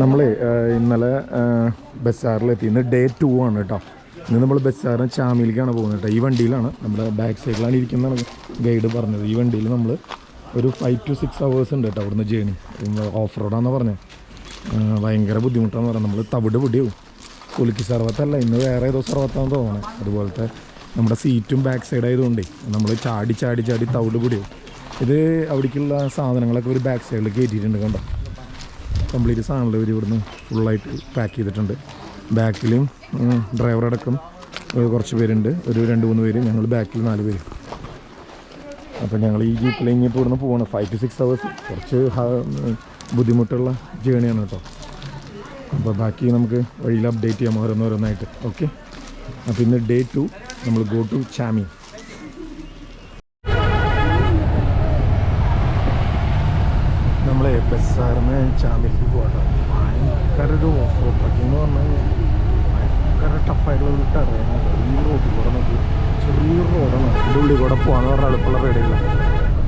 നമ്മൾ ഇന്നലെ ബസ്സാറിലെത്തി. ഇന്ന് ഡേ 2 ആണ് കേട്ടോ. ഇന്ന് നമ്മൾ ബസ്സാറിന് ചാമിയിലേക്കാണ് പോകുന്നത് കേട്ടോ. ഈ വണ്ടിയിലാണ്, നമ്മുടെ ബാക്ക് സൈഡിലാണ് ഇരിക്കുന്നതാണ് ഗൈഡ് പറഞ്ഞത്. ഈ വണ്ടിയിൽ നമ്മൾ ഒരു 5 to 6 hours ഉണ്ട് കേട്ടോ അവിടുന്ന് ജേണി. ഓഫ് റോഡാണെന്ന് പറഞ്ഞത്. ഭയങ്കര ബുദ്ധിമുട്ടാണെന്ന് പറഞ്ഞാൽ നമ്മൾ തവിട് പൊടിയാവും. കുലുക്കി സർവത്തല്ല, ഇന്ന് വേറെ ഏതോ സർവത്താണെന്ന് തോന്നണേ. അതുപോലത്തെ നമ്മുടെ സീറ്റും ബാക്ക് സൈഡ് ആയതുകൊണ്ടേ നമ്മൾ ചാടി ചാടി ചാടി തവിട് പൊടിയാവും. ഇത് അവിടേക്കുള്ള സാധനങ്ങളൊക്കെ ഒരു ബാക്ക് സൈഡിൽ കയറ്റിയിട്ടുണ്ട് കണ്ടോ. കംപ്ലീറ്റ് സാധനങ്ങൾ ഇവർ ഇവിടുന്ന് ഫുള്ളായിട്ട് പാക്ക് ചെയ്തിട്ടുണ്ട്. ബാക്കിലും ഡ്രൈവറടക്കം കുറച്ച് പേരുണ്ട്, ഒരു 2-3 പേര്. ഞങ്ങൾ ബാക്കിൽ 4 പേര്. അപ്പോൾ ഞങ്ങൾ ഈ ജീപ്പിൽ ഇനിയിപ്പോൾ ഇവിടുന്ന് പോകണം. 5 to 6 hours കുറച്ച് ബുദ്ധിമുട്ടുള്ള ജേണിയാണ് കേട്ടോ. അപ്പോൾ ബാക്കി നമുക്ക് വഴിയിൽ അപ്ഡേറ്റ് ചെയ്യാം ഓരോന്നോരോന്നായിട്ട്. ഓക്കെ, അപ്പോൾ ഇന്ന് ഡേ 2 നമ്മൾ ഗോ ടു ചാമി. നമ്മളെ ബസ്സാറിന് ചാമിലേക്ക് പോകട്ടോ. ഭയങ്കര ഒരു ഓഫ് റോഡ് ട്രക്കിംഗ് എന്ന് പറഞ്ഞു കഴിഞ്ഞാൽ ഭയങ്കര ടഫായിട്ടുള്ള ഒരു ടെറേനാണ്. ഈ റോഡിൽ കൂടെ നമുക്ക് ചെറിയ റോഡാണ്, ഇതിൻ്റെ ഉള്ളിൽ കൂടെ പോകാന്ന് പറഞ്ഞാൽ എളുപ്പമുള്ള റേഡിയല്ല.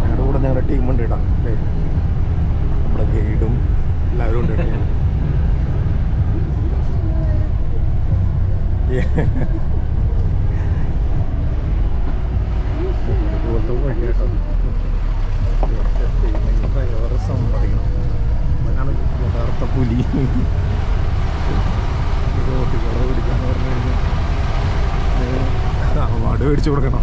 ഞങ്ങളുടെ കൂടെ ഞങ്ങളുടെ ടീമുണ്ട് കേട്ടോ. അല്ലേ, നമ്മുടെ ഗൈഡും എല്ലാവരും ഉണ്ട് കേട്ടോ. ഇതുപോലത്തെ വഴി കേട്ടോ. ഡ്രൈവറെ സമ്മതിക്കണം, അവനാണ് യഥാർത്ഥ പുലി. റോട്ടിൽ കൂടെ പിടിക്കാന്ന് പറഞ്ഞു കഴിഞ്ഞാൽ അവാർഡ് മേടിച്ചു കൊടുക്കണം.